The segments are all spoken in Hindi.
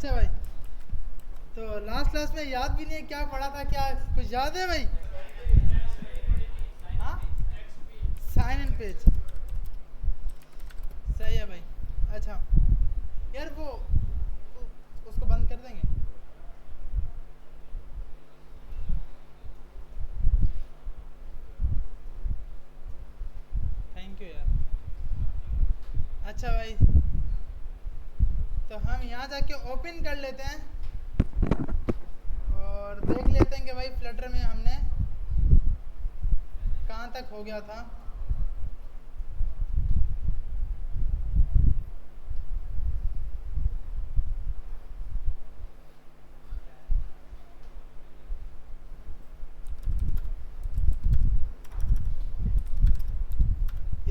अच्छा भाई, तो लास्ट क्लास में याद भी नहीं है क्या पढ़ा था, क्या कुछ याद है भाई? हाँ, साइन एंड पेज। सही है भाई। अच्छा यार, वो उसको बंद कर देंगे। थैंक यू यार। अच्छा भाई, तो हम यहाँ जाके ओपन कर लेते हैं और देख लेते हैं कि भाई फ्लटर में हमने कहाँ तक हो गया था।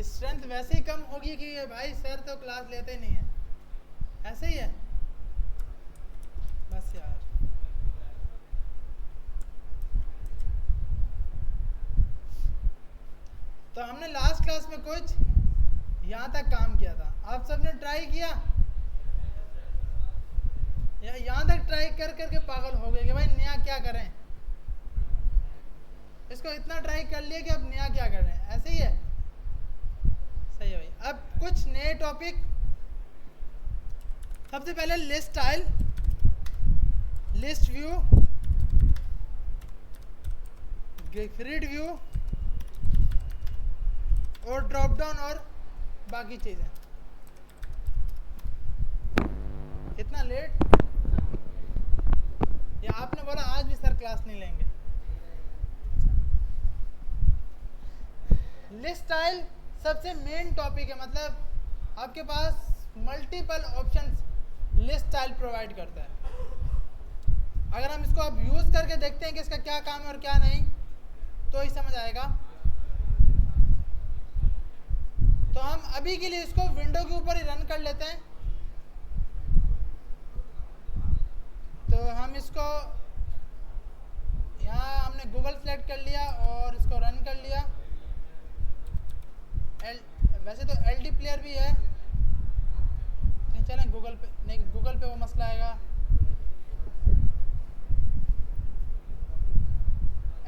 स्ट्रेंथ वैसे ही कम होगी कि भाई सर तो क्लास लेते ही नहीं है, ऐसे ही है बस यार। तो हमने लास्ट क्लास में कुछ यहाँ तक काम किया था, आप सबने ट्राई किया या यहाँ तक ट्राई कर करके पागल हो गए कि भाई नया क्या करें? इसको इतना ट्राई कर लिया कि अब नया क्या करें, ऐसे ही है। सही है भाई। अब कुछ नए टॉपिक। सबसे पहले list style, list view, grid view और ड्रॉप डाउन और बाकी चीजें। इतना लेट? या आपने बोला आज भी सर क्लास नहीं लेंगे? लिस्ट स्टाइल सबसे मेन टॉपिक है, मतलब आपके पास multiple options list style provide करता है। अगर हम इसको अब यूज करके देखते हैं कि इसका क्या काम है और क्या नहीं, तो ही समझ आएगा। तो हम अभी के लिए इसको विंडो के ऊपर ही रन कर लेते हैं। तो हम इसको यहाँ हमने गूगल सेलेक्ट कर लिया और इसको रन कर लिया। वैसे तो एल डी प्लेयर भी है, नहीं चलें गूगल पे, नहीं गूगल पे वो मसला आएगा।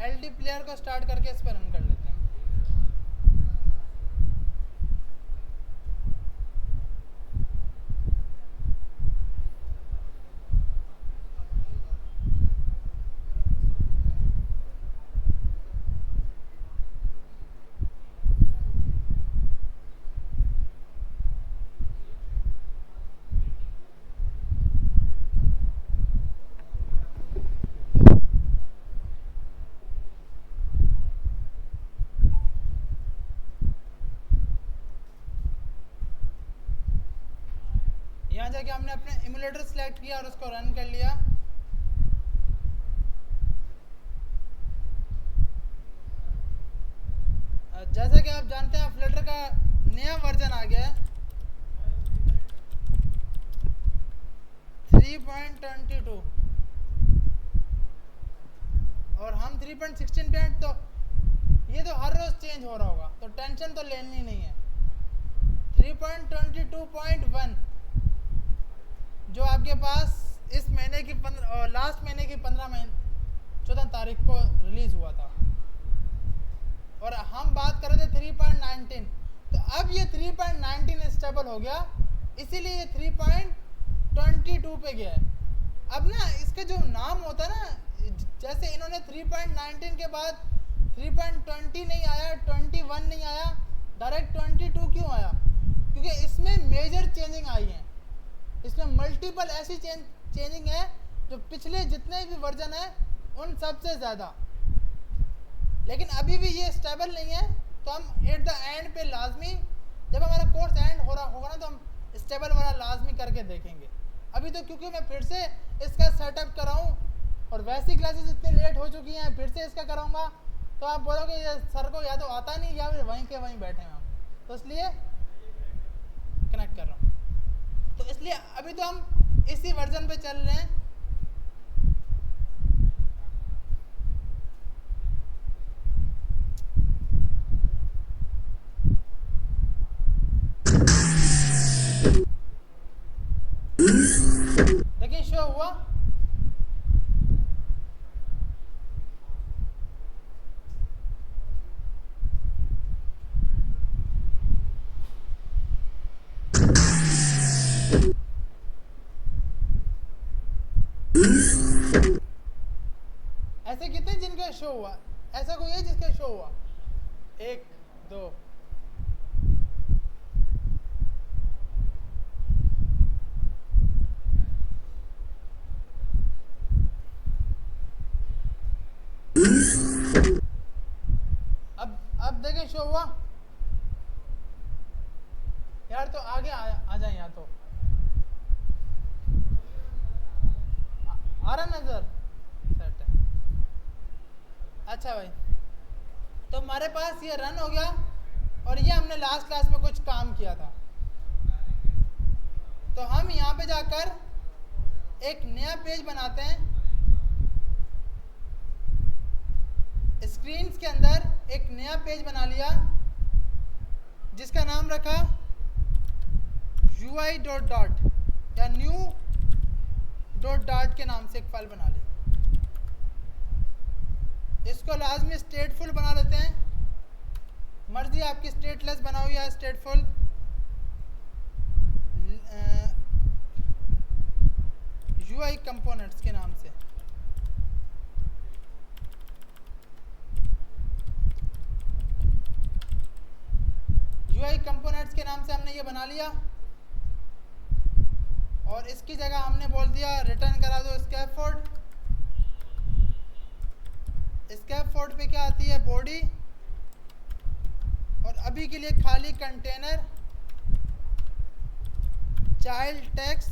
एल डी प्लेयर को स्टार्ट करके इस पर रन कर लेते हैं। यहाँ जाके हमने अपने इमुलेटर सेलेक्ट किया और उसको रन कर लिया। जैसा कि आप जानते हैं फ्लटर का नया वर्जन आ गया है 3.22 और हम 3.16 पे हैं, तो ये तो हर रोज चेंज हो रहा होगा, तो टेंशन तो लेनी नहीं है। 3.22.1 जो आपके पास इस महीने की लास्ट महीने की 14 तारीख को रिलीज हुआ था, और हम बात कर रहे थे 3.19। तो अब ये 3.19 स्टेबल हो गया, इसीलिए ये 3.22 पे गया है। अब ना इसका जो नाम होता है ना, जैसे इन्होंने 3.19 के बाद 3.20 नहीं आया, 21 नहीं आया, डायरेक्ट 22 क्यों आया? क्योंकि इसमें मेजर चेंजिंग आई है, इसमें मल्टीपल ऐसी चेंजिंग है जो पिछले जितने भी वर्जन है उन सबसे ज़्यादा। लेकिन अभी भी ये स्टेबल नहीं है, तो हम एट द एंड पे लाजमी, जब हमारा कोर्स एंड हो रहा होगा ना, तो हम स्टेबल वाला लाजमी करके देखेंगे। अभी तो क्योंकि मैं फिर से इसका सेटअप कराऊँ और वैसी क्लासेस इतनी लेट हो चुकी हैं, फिर से इसका कराऊंगा तो आप बोलोगे ये सर को या तो आता नहीं या फिर वहीं के वहीं बैठे हैं हम, तो इसलिए कनेक्ट कर रहा हूँ। तो इसलिए अभी तो हम इसी वर्जन पे चल रहे हैं। देखिए शो हुआ? ऐसे कितने जिनका शो हुआ? ऐसा कोई है जिसका शो हुआ? 1 2। अब देखें शो हुआ यार, तो आगे आ जाए यहाँ तो आ रहा नजर सेट है। अच्छा भाई, तो हमारे पास ये रन हो गया और ये हमने लास्ट क्लास में कुछ काम किया था। तो हम यहाँ पे जाकर एक नया पेज बनाते हैं। स्क्रीन्स के अंदर एक नया पेज बना लिया जिसका नाम रखा UI डॉट डॉट या न्यू डॉट डॉट के नाम से एक फाइल बना ली। इसको लाजमी स्टेटफुल बना लेते हैं, मर्जी आपकी स्टेटलेस बनाओ या स्टेटफुल। UI कंपोनेंट्स के नाम से। UI कंपोनेंट्स के नाम से हमने ये बना लिया और इसकी जगह हमने बोल दिया रिटर्न करा दो स्कैफोल्ड। स्कैफोल्ड पे क्या आती है? बॉडी। और अभी के लिए खाली कंटेनर चाइल्ड टेक्स्ट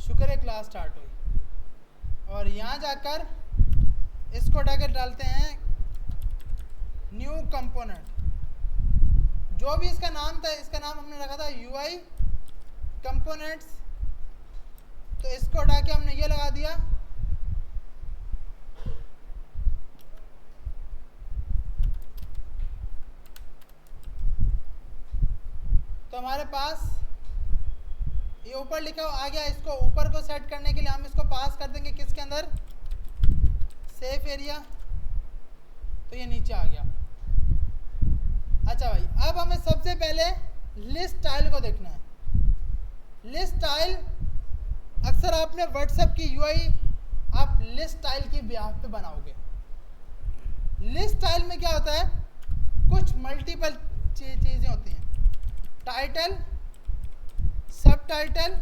शुक्र है क्लास स्टार्ट हुई। और यहाँ जाकर इसको डाकर डालते हैं न्यू कंपोनेंट। जो भी इसका नाम था, इसका नाम हमने रखा था UI कंपोनेंट्स, तो इसको हटा के हमने ये लगा दिया। तो हमारे पास ये ऊपर लिखा हुआ आ गया। इसको ऊपर को सेट करने के लिए हम इसको पास कर देंगे किसके अंदर? Safe area. तो ये नीचे आ गया। अच्छा भाई, अब हमें सबसे पहले लिस्ट स्टाइल को देखना है। लिस्ट स्टाइल अक्सर आपने व्हाट्सएप की UI आप लिस्ट स्टाइल की ब्याह पे बनाओगे। लिस्ट स्टाइल में क्या होता है? कुछ मल्टीपल चीज़ें होती हैं। टाइटल, सब टाइटल,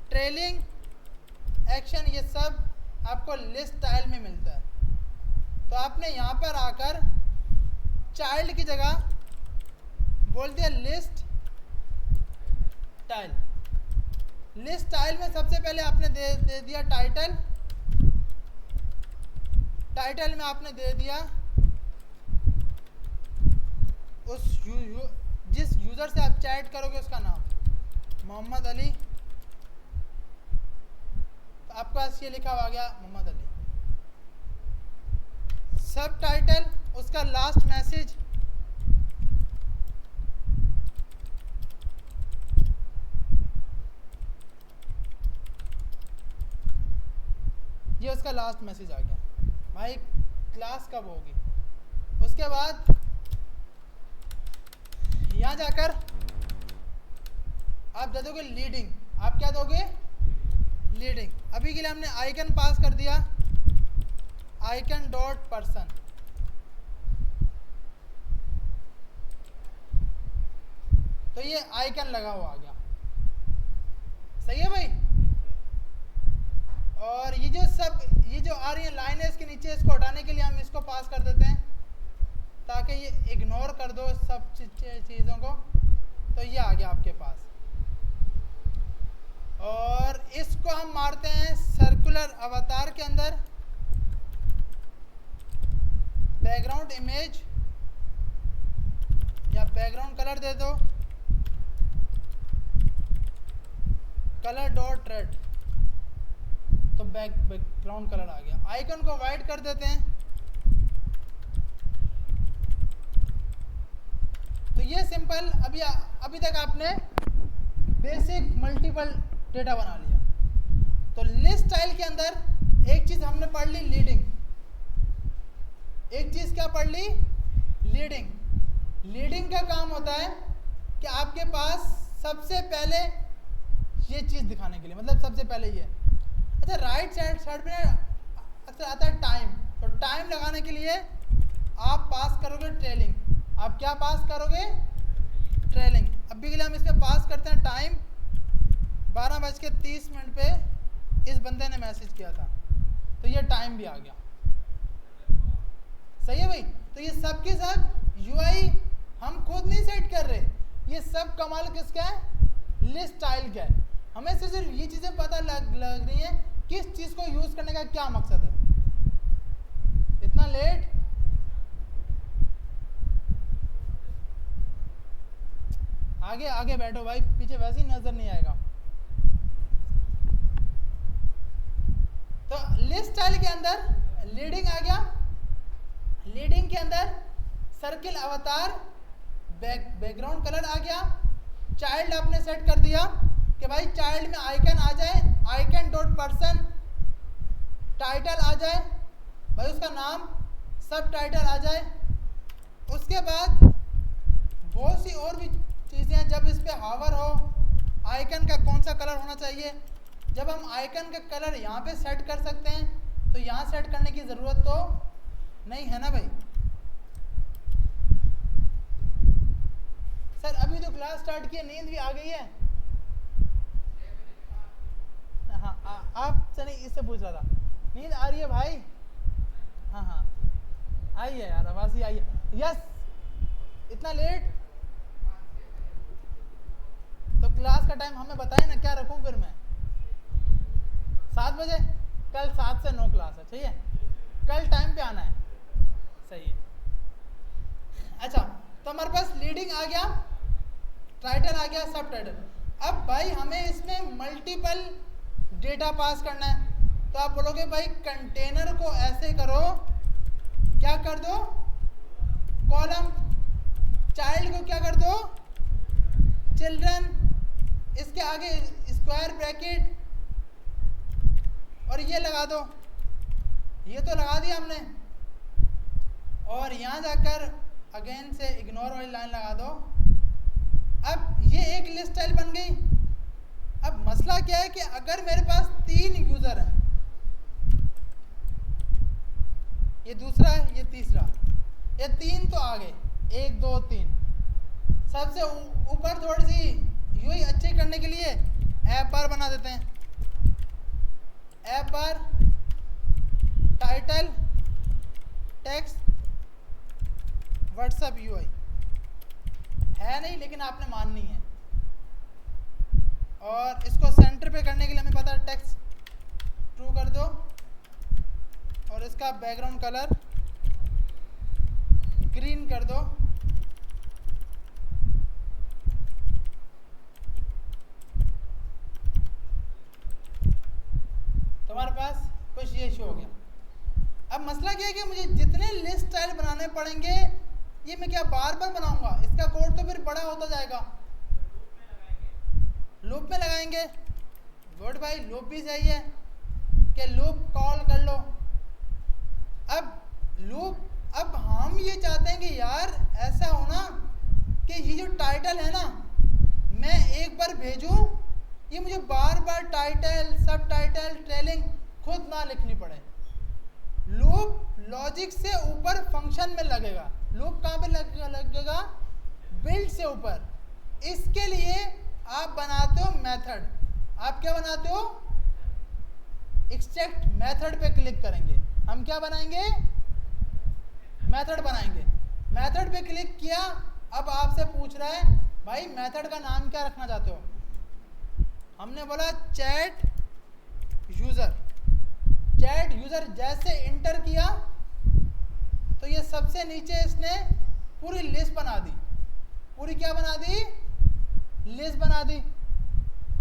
ट्रेलिंग, एक्शन, ये सब आपको लिस्ट स्टाइल में मिलता है। तो आपने यहाँ पर आकर चाइल्ड की जगह बोल दिया लिस्ट स्टाइल। लिस्ट स्टाइल में सबसे पहले आपने दे दिया टाइटल। टाइटल में आपने दे दिया उस जिस यूज़र से आप चैट करोगे उसका नाम, मोहम्मद अली। तो आपके पास ये लिखा हुआ आ गया मोहम्मद अली। सब टाइटल, उसका लास्ट मैसेज, ये उसका लास्ट मैसेज आ गया। भाई क्लास कब होगी? उसके बाद यहाँ जाकर आप दे दोगे लीडिंग। आप क्या दोगे? लीडिंग। अभी के लिए हमने आइकन पास कर दिया, आइकन डॉट पर्सन। तो ये आइकन लगा हुआ आ गया। सही है भाई? और ये जो आ रही है लाइन है इसके नीचे, इसको हटाने के लिए हम इसको पास कर देते हैं ताकि ये इग्नोर कर दो सब चीज़ों को। तो ये आ गया आपके पास। और इसको हम मारते हैं सर्कुलर अवतार के अंदर। बैकग्राउंड इमेज या बैकग्राउंड कलर दे दो, कलर डॉट रेड। तो बैकग्राउंड कलर आ गया। आइकन को वाइट कर देते हैं। सिंपल। अभी तक आपने बेसिक मल्टीपल डेटा बना लिया। तो लिस्ट स्टाइल के अंदर एक चीज हमने पढ़ ली, लीडिंग। एक चीज क्या पढ़ ली? लीडिंग। लीडिंग का काम होता है कि आपके पास सबसे पहले ये चीज दिखाने के लिए, मतलब सबसे पहले ये, अच्छा राइट साइड पे अक्सर आता है टाइम। तो टाइम लगाने के लिए आप पास करोगे ट्रेलिंग। आप क्या पास करोगे? ट्रेलिंग। अभी के लिए हम इसमें पास करते हैं टाइम। 12:30 पे इस बंदे ने मैसेज किया था, तो ये टाइम भी आ गया। सही है भाई? तो ये सब के सब यूआई हम खुद नहीं सेट कर रहे, ये सब कमाल किसका है? लिस्ट स्टाइल का है। हमें सिर्फ ये चीजें पता लग रही हैं किस चीज को यूज करने का क्या मकसद है। इतना लेट? आगे आगे बैठो भाई, पीछे वैसे ही नजर नहीं आएगा। तो लिस्ट स्टाइल के अंदर लीडिंग आ गया। लीडिंग के अंदर सर्किल अवतार, बैकग्राउंड कलर आ गया। चाइल्ड आपने सेट कर दिया कि भाई चाइल्ड में आइकन आ जाए, आइकन डॉट पर्सन, टाइटल आ जाए भाई, उसका नाम सब टाइटल आ जाए। उसके बाद बहुत सी और भी चीज़ें हैं। जब इस पे हावर हो, आइकन का कौन सा कलर होना चाहिए, जब हम आइकन का कलर यहाँ पे सेट कर सकते हैं, तो यहाँ सेट करने की ज़रूरत तो नहीं है ना भाई। सर अभी तो क्लास स्टार्ट की है, नींद भी आ गई है। हाँ आपसे नहीं, इससे पूछ रहा था। नींद आ रही है भाई? हाँ हाँ आई है यार, आवाज़ ही आई है। यस, इतना लेट? तो क्लास का टाइम हमें बताए ना, क्या रखूं फिर मैं? 7 बजे? कल 7 से 9 क्लास है, ठीक है? कल टाइम पे आना है। सही है। अच्छा, तो हमारे पास लीडिंग आ गया, टाइटल आ गया, सब टाइटल। अब भाई हमें इसमें मल्टीपल डेटा पास करना है। तो आप बोलोगे भाई कंटेनर को ऐसे करो, क्या कर दो? कॉलम। चाइल्ड को क्या कर दो? चिल्ड्रन। इसके आगे स्क्वायर ब्रैकेट और ये लगा दो। ये तो लगा दिया हमने। और यहाँ जाकर अगेन से इग्नोर वाली लाइन लगा दो। अब ये एक लिस्ट स्टाइल बन गई। अब मसला क्या है कि अगर मेरे पास 3 यूज़र हैं, ये दूसरा है, ये तीसरा, ये 3 तो आ गए, 1 2 3। सबसे ऊपर थोड़ी सी यूआई अच्छे करने के लिए ऐप बार बना देते हैं। ऐप बार, टाइटल, टेक्स्ट, व्हाट्सएप यूआई है नहीं, लेकिन आपने माननी है। और इसको सेंटर पे करने के लिए हमें पता है, टेक्स्ट ट्रू कर दो और इसका बैकग्राउंड कलर ग्रीन कर दो। तुम्हारे पास कुछ ये इशू हो गया। अब मसला क्या है कि मुझे जितने लिस्ट स्टाइल बनाने पड़ेंगे, ये मैं क्या बार बार बनाऊंगा? इसका कोड तो फिर बड़ा होता जाएगा। लूप में लगाएंगे। गुड भाई, लूप भी सही है कि लूप कॉल कर लो। अब लूप, अब हम ये चाहते हैं कि यार ऐसा हो ना कि ये जो टाइटल है ना, मैं एक बार भेजूं, ये मुझे बार बार टाइटल, सब टाइटल, ट्रेलिंग खुद ना लिखनी पड़े। लूप लॉजिक से ऊपर फंक्शन में लगेगा। लूप कहाँ पे लगेगा? बिल्ड से ऊपर। इसके लिए आप बनाते हो मेथड। आप क्या बनाते हो? एक्सट्रैक्ट मेथड पे क्लिक करेंगे। हम क्या बनाएंगे? मेथड बनाएंगे। मेथड पे क्लिक किया। अब आपसे पूछ रहा है भाई मेथड का नाम क्या रखना चाहते हो? हमने बोला चैट यूजर। चैट यूजर जैसे इंटर किया तो ये सबसे नीचे इसने पूरी लिस्ट बना दी। पूरी क्या बना दी? लिस्ट बना दी।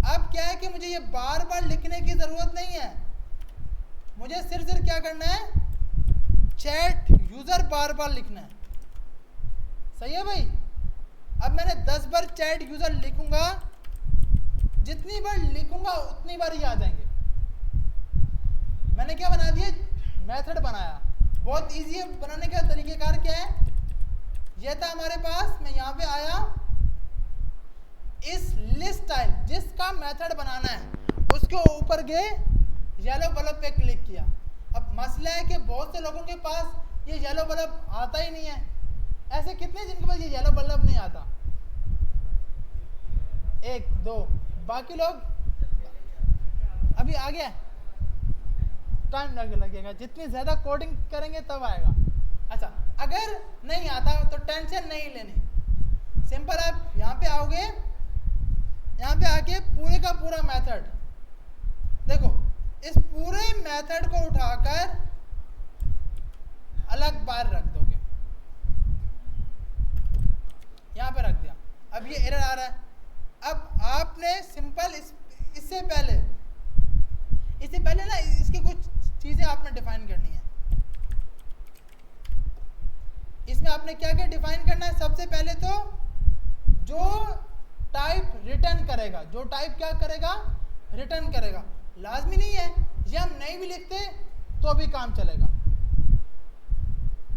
अब क्या है कि मुझे ये बार बार लिखने की जरूरत नहीं है। मुझे सिर्फ क्या करना है? चैट यूजर बार बार लिखना है। सही है भाई? अब मैंने 10 बार चैट यूजर लिखूंगा, जितनी बार लिखूंगा उतनी बार ही आ जाएंगे। मैंने क्या बना दिया, मेथड बनाया। बहुत इजी है बनाने का तरीकेकार। क्या है, यह था हमारे पास, मैं यहाँ पे आया, इस लिस्ट स्टाइल जिसका मेथड बनाना है उसके ऊपर गए, येलो बल्ब पे क्लिक किया। अब मसला है कि बहुत से लोगों के पास ये येलो बल्ब आता ही नहीं है। ऐसे कितने जिनके पास ये येलो बल्ब नहीं आता? 1 2, बाकी लोग अभी आ गया, टाइम लगेगा, जितनी ज्यादा कोडिंग करेंगे तब आएगा। अच्छा, अगर नहीं आता तो टेंशन नहीं लेनी, सिंपल आप यहाँ पे आओगे, यहाँ पे आके पूरे का पूरा मेथड देखो, इस पूरे मेथड को उठाकर अलग बार रख दोगे, यहाँ पे रख दिया। अब ये एरर आ रहा है। अब आपने सिंपल इससे पहले ना इसकी कुछ चीजें आपने डिफाइन करनी है। इसमें आपने क्या क्या डिफाइन करना है? सबसे पहले तो जो टाइप रिटर्न करेगा, जो टाइप क्या करेगा, रिटर्न करेगा। लाजमी नहीं है, ये हम नहीं भी लिखते तो भी काम चलेगा।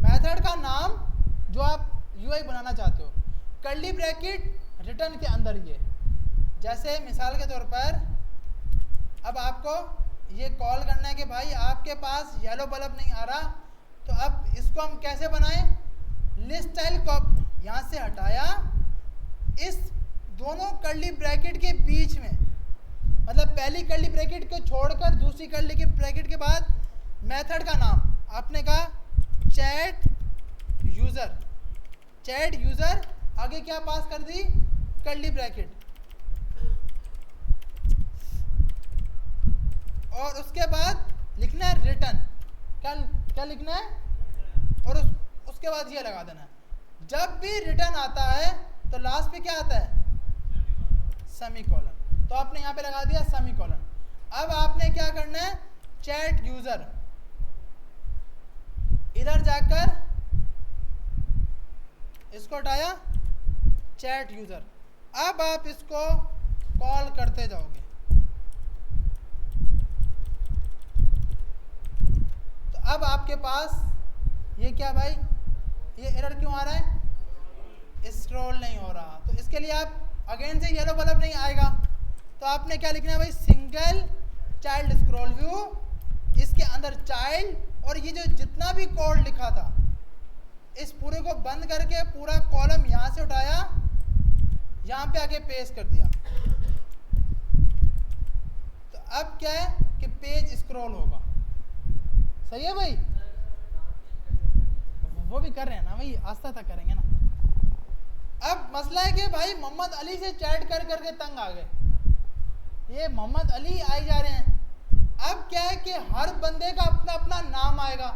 मेथड का नाम जो आप यूआई बनाना चाहते हो, कर्ली ब्रैकेट रिटर्न के अंदर ये, जैसे मिसाल के तौर पर अब आपको ये कॉल करना है कि भाई आपके पास येलो बल्ब नहीं आ रहा, तो अब इसको हम कैसे बनाएं? लिस्ट स्टाइल को यहाँ से हटाया, इस दोनों कर्ली ब्रैकेट के बीच में, मतलब पहली कर्ली ब्रैकेट को छोड़कर दूसरी कर्ली के ब्रैकेट के बाद मेथड का नाम आपने कहा चैट यूजर। चैट यूजर आगे क्या पास कर दी? Curly bracket. और उसके बाद लिखना है रिटर्न। क्या लिखना है? और उसके बाद ये लगा देना है। जब भी रिटर्न आता है तो लास्ट पे क्या आता है? सेमीकोलन। तो आपने यहाँ पे लगा दिया सेमीकोलन। अब आपने क्या करना है? चैट यूजर, इधर जाकर इसको हटाया, चैट यूजर। अब आप इसको कॉल करते जाओगे, तो अब आपके पास ये क्या भाई, ये एरर क्यों आ रहा है? स्क्रॉल नहीं हो रहा। तो इसके लिए आप अगेन से येलो बल्ब नहीं आएगा, तो आपने क्या लिखना है भाई? सिंगल चाइल्ड स्क्रॉल व्यू, इसके अंदर चाइल्ड, और ये जो जितना भी कोड लिखा था इस पूरे को बंद करके पूरा कॉलम यहां से उठाया, यहां पे आके पेस्ट कर दिया। तो अब क्या है कि पेज स्क्रॉल होगा। सही है भाई? वो भी कर रहे हैं ना भाई, आस्ता तक करेंगे ना। अब मसला है कि भाई मोहम्मद अली से चैट कर करके तंग आ गए, ये मोहम्मद अली आए जा रहे हैं। अब क्या है कि हर बंदे का अपना अपना नाम आएगा,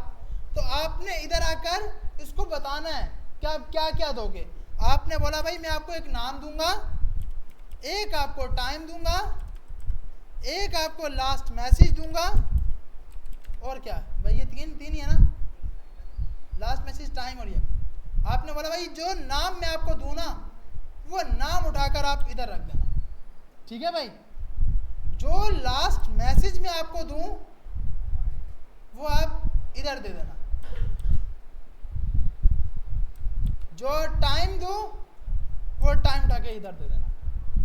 तो आपने इधर आकर इसको बताना है क्या क्या क्या दोगे। आपने बोला भाई मैं आपको एक नाम दूंगा, एक आपको टाइम दूंगा, एक आपको लास्ट मैसेज दूंगा, और क्या भाई? ये तीन ही है ना, लास्ट मैसेज, टाइम और ये। आपने बोला भाई जो नाम मैं आपको दूं ना, वो नाम उठाकर आप इधर रख देना। ठीक है भाई? जो लास्ट मैसेज मैं आपको दूं वो आप इधर दे देना, जो टाइम दूं वो टाइम उठा के इधर दे देना।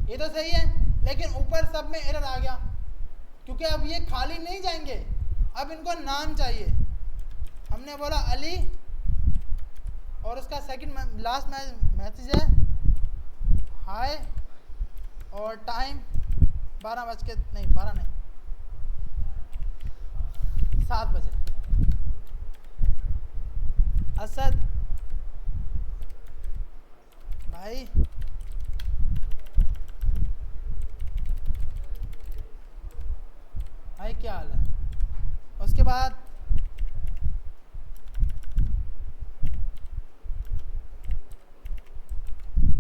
ये तो सही है, लेकिन ऊपर सब में एरर आ गया, क्योंकि अब ये खाली नहीं जाएंगे, अब इनको नाम चाहिए। हमने बोला अली, और उसका सेकंड लास्ट मैसेज है हाय, और टाइम 12 बज के नहीं 12 नहीं 7 बजे। असद भाई क्या हाल है? उसके बाद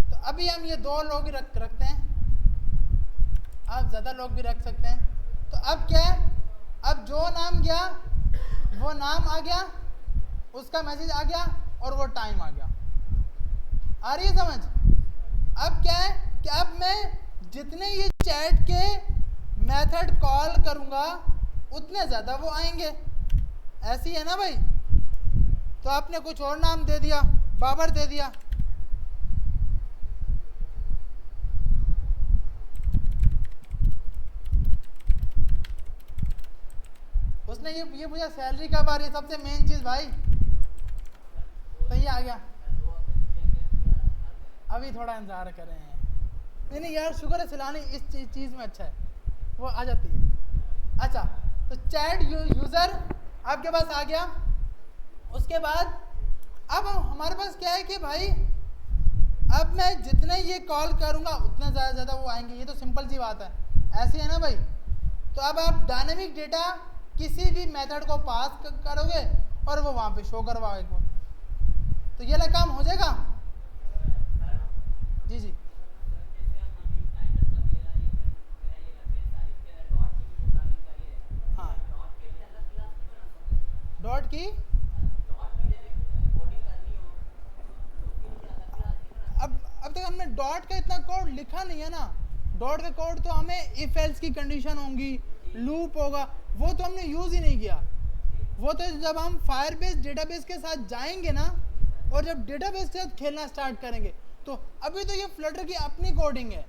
तो अभी हम ये 2 लोग रखते हैं, आप ज़्यादा लोग भी रख सकते हैं। तो अब क्या है, अब जो नाम गया वो नाम आ गया, उसका मैसेज आ गया, और वो टाइम आ गया। आ रही है समझ? अब क्या है कि अब मैं जितने ये चैट के मेथड कॉल करूंगा उतने ज़्यादा वो आएंगे। ऐसी है ना भाई। तो आपने कुछ और नाम दे दिया, बाबर दे दिया, उसने ये पूछा सैलरी कब आ रही है, सबसे मेन चीज़ भाई। तो ये आ गया, अभी थोड़ा इंतजार कर रहे हैं। नहीं नहीं यार, शुक्र है सिलानी इस चीज़ में अच्छा है, वो आ जाती है। अच्छा, तो चैट यूज़र आपके पास आ गया। उसके बाद अब हमारे पास क्या है कि भाई अब मैं जितने ये कॉल करूँगा उतना ज़्यादा वो आएंगे। ये तो सिंपल सी बात है, ऐसी है ना भाई। तो अब आप डायनेमिक डेटा किसी भी मेथड को पास करोगे और वो वहाँ पे शो करवाएगा। तो ये काम हो जाएगा। जी जी, हाँ, डॉट की अब तक हमने डॉट का इतना कोड लिखा नहीं है ना। डॉट का कोड तो हमें इफ एल्स की कंडीशन होंगी, लूप होगा, वो तो हमने यूज़ ही नहीं किया। वो तो जब हम फायरबेस डेटाबेस के साथ जाएंगे ना, और जब डेटाबेस के साथ खेलना स्टार्ट करेंगे, तो अभी तो ये फ्लटर की अपनी कोडिंग है।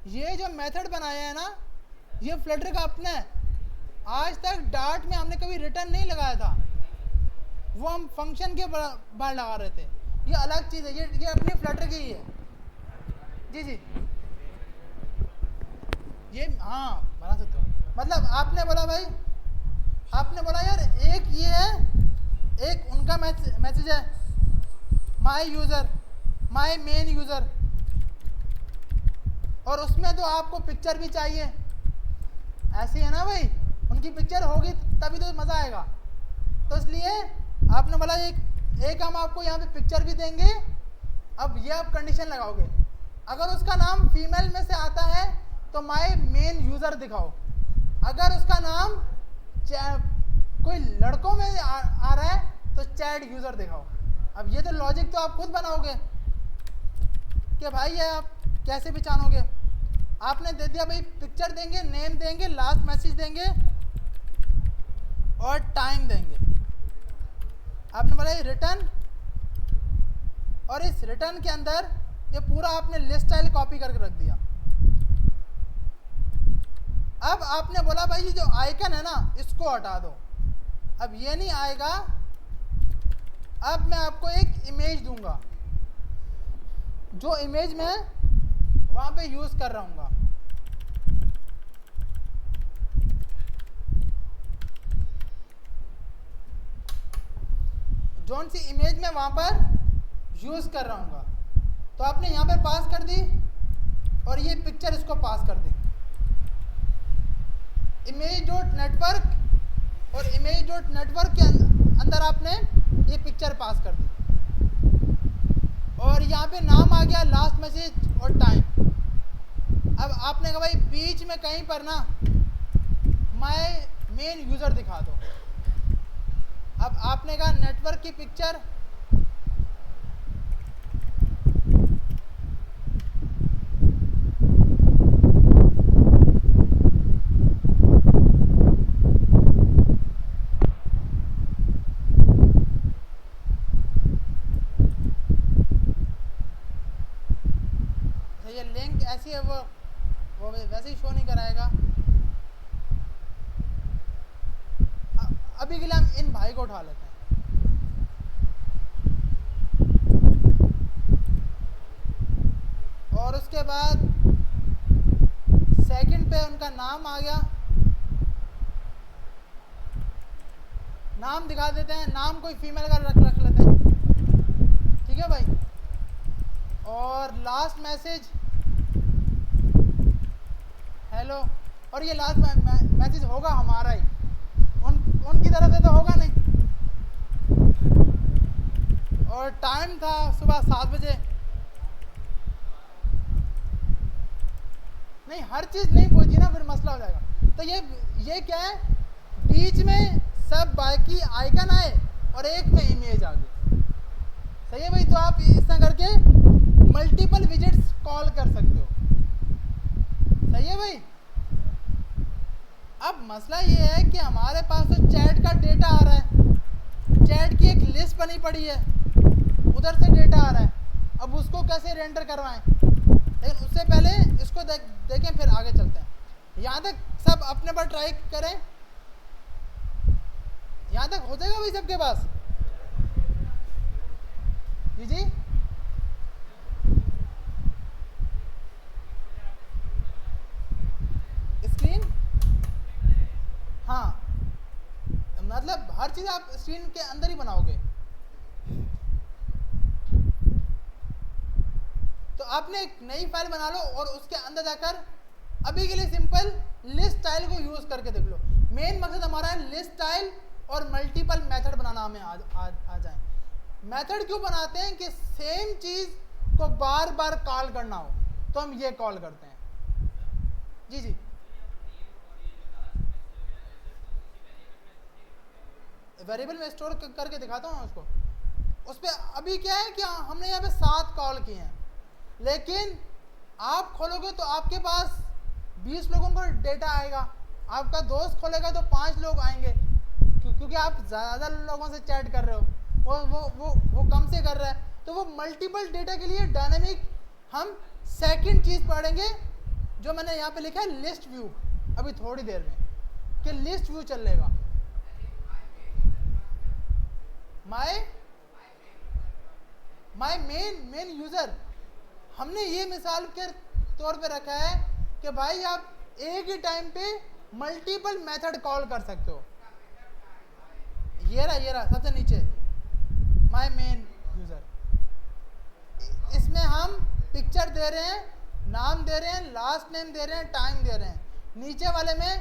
ये जो मेथड बनाया है ना, ये फ्लटर का अपना है। आज तक डार्ट में हमने कभी रिटर्न नहीं लगाया था, वो हम फंक्शन के बाहर लगा रहे थे। ये अलग चीज़ है, ये अपनी फ्लटर की ही है। जी जी, ये हाँ बना सकते हो। मतलब आपने बोला भाई, आपने बोला यार एक ये है, एक उनका मैसेज है, my user, my main user, और उसमें तो आपको पिक्चर भी चाहिए। ऐसी है ना भाई, उनकी पिक्चर होगी तभी तो मज़ा आएगा। तो इसलिए आपने बोला एक हम आपको यहाँ पे पिक्चर भी देंगे। अब ये आप कंडीशन लगाओगे, अगर उसका नाम फीमेल में से आता है तो माय मेन यूज़र दिखाओ, अगर उसका नाम कोई लड़कों में आ रहा है तो चैट यूज़र दिखाओ। अब ये तो लॉजिक तो आप खुद बनाओगे कि भाई ये आप कैसे पहचानोगे। आपने दे दिया भाई, पिक्चर देंगे, नेम देंगे, लास्ट मैसेज देंगे और टाइम देंगे। आपने बोला ये रिटर्न, और इस रिटर्न के अंदर ये पूरा आपने लिस्ट स्टाइल कॉपी करके रख दिया। अब आपने बोला भाई ये जो आइकन है ना, इसको हटा दो, अब ये नहीं आएगा। अब मैं आपको एक इमेज दूंगा, जो इमेज मैं वहां पे यूज कर रहा हूँ। जौन सी इमेज मैं वहां पर यूज कर रहा हूँ, तो आपने यहाँ पे पास कर दी, और ये पिक्चर इसको पास कर दी। इमेज डॉट नेटवर्क, और इमेज डॉट नेटवर्क के अंदर आपने ये पिक्चर पास कर दी, और यहाँ पे नाम आ गया, लास्ट मैसेज और टाइम। अब आपने कहा भाई बीच में कहीं पर ना माय मेन यूज़र दिखा दो। अब आपने कहा नेटवर्क की पिक्चर, ये लिंक ऐसी है, वो वैसे ही शो नहीं कराएगा। अभी के लिए हम इन भाई को उठा लेते हैं। और उसके बाद सेकंड पे उनका नाम आ गया, नाम दिखा देते हैं, नाम कोई फीमेल का रख लेते हैं, ठीक है भाई। और लास्ट मैसेज हेलो, और ये लास्ट मैसेज होगा हमारा ही, उनकी तरफ से तो होगा नहीं। और टाइम था सुबह 7 बजे। नहीं, हर चीज़ नहीं पहुंची ना, फिर मसला हो जाएगा। तो ये क्या है, बीच में सब बाकी आइकन आए और एक में इमेज आ गई। सही है भाई। तो आप इस तरह करके मल्टीपल विजिट्स कॉल कर सकते हो। सही है भाई। अब मसला ये है कि हमारे पास तो चैट का डेटा आ रहा है, चैट की एक लिस्ट बनी पड़ी है, उधर से डेटा आ रहा है, अब उसको कैसे रेंडर करवाएं। लेकिन उससे पहले इसको देखें, फिर आगे चलते हैं। यहाँ तक सब अपने पर ट्राई करें, यहाँ तक हो जाएगा भाई सबके पास? जी जी, स्क्रीन, हाँ, मतलब हर चीज़ आप स्क्रीन के अंदर ही बनाओगे। तो आपने एक नई फाइल बना लो और उसके अंदर जाकर अभी के लिए सिंपल लिस्ट स्टाइल को यूज़ करके देख लो। मेन मकसद हमारा है लिस्ट स्टाइल और मल्टीपल मेथड बनाना हमें आ जाए। मेथड क्यों बनाते हैं कि सेम चीज़ को बार बार कॉल करना हो, तो हम ये कॉल करते हैं। जी जी, वेरिएबल में स्टोर करके दिखाता हूँ उसको। उस पर अभी क्या है कि हमने यहाँ पे 7 कॉल किए हैं, लेकिन आप खोलोगे तो आपके पास 20 लोगों का डेटा आएगा, आपका दोस्त खोलेगा तो 5 लोग आएंगे, क्योंकि आप ज़्यादा लोगों से चैट कर रहे हो, वो कम से कर रहा है। तो वो मल्टीपल डेटा के लिए डायनेमिक हम सेकंड चीज़ पढ़ेंगे, जो मैंने यहाँ पे लिखा है लिस्ट व्यू, अभी थोड़ी देर में, कि लिस्ट व्यू चलेगा। माय मेन यूज़र, हमने ये मिसाल के तौर पे रखा है कि भाई आप एक ही टाइम पे मल्टीपल मेथड कॉल कर सकते हो। ये रहा सबसे नीचे माय मेन यूज़र, इसमें हम पिक्चर दे रहे हैं, नाम दे रहे हैं, लास्ट नेम दे रहे हैं, टाइम दे रहे हैं। नीचे वाले में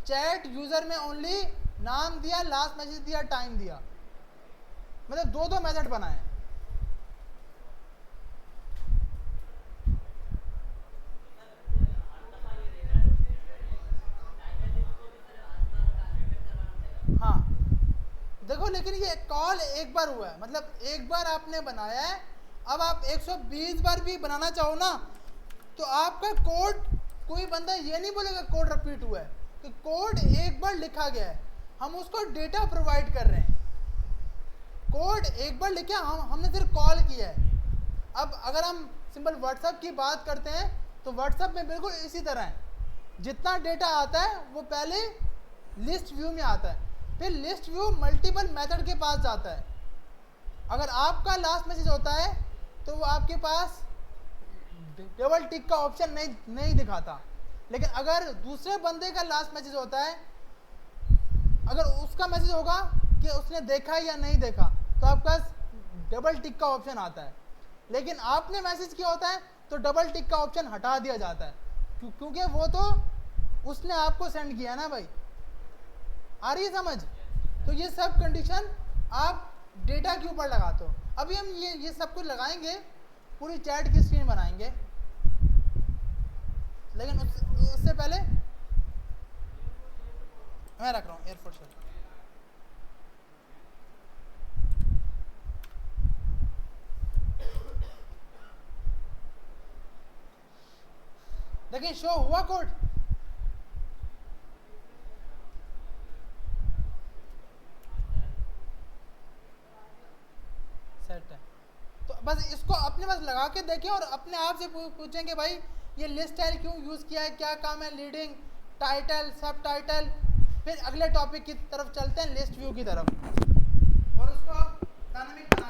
चैट यूज़र में ओनली नाम दिया, लास्ट मैसेज दिया, टाइम दिया, मतलब 2 मेथड बनाए। हाँ देखो, लेकिन ये कॉल एक बार हुआ है, मतलब एक बार आपने बनाया है। अब आप 120 बार भी बनाना चाहो ना, तो आपका कोड, कोई बंदा ये नहीं बोलेगा कोड रिपीट हुआ है, कि कोड एक बार लिखा गया है, हम उसको डेटा प्रोवाइड कर रहे हैं। कोड एक बार लिखे, हमने सिर्फ कॉल किया है। अब अगर हम सिंपल व्हाट्सएप की बात करते हैं, तो व्हाट्सएप में बिल्कुल इसी तरह है, जितना डेटा आता है वो पहले लिस्ट व्यू में आता है, फिर लिस्ट व्यू मल्टीपल मेथड के पास जाता है। अगर आपका लास्ट मैसेज होता है तो वो आपके पास डबल टिक का ऑप्शन नहीं दिखाता, लेकिन अगर दूसरे बंदे का लास्ट मैसेज होता है, अगर उसका मैसेज होगा कि उसने देखा या नहीं देखा, तो आपके पास डबल टिक का ऑप्शन आता है। लेकिन आपने मैसेज किया होता है तो डबल टिक का ऑप्शन हटा दिया जाता है, क्योंकि वो तो उसने आपको सेंड किया ना भाई। आ रही है समझ? तो ये सब कंडीशन आप डेटा के ऊपर लगाते हो। अभी हम ये सब कुछ लगाएंगे, पूरी चैट की स्क्रीन बनाएंगे, लेकिन उससे पहले मैं रख रहा हूँ एयरफोर्स। देखिए शो हुआ कोड, सेट है। तो बस इसको अपने पास लगा के देखें और अपने आप से पूछेंगे भाई ये लिस्ट स्टाइल क्यों यूज़ किया है, क्या काम है, लीडिंग, टाइटल, सब टाइटल। फिर अगले टॉपिक की तरफ चलते हैं, लिस्ट व्यू की तरफ, और उसको डायनामिक बना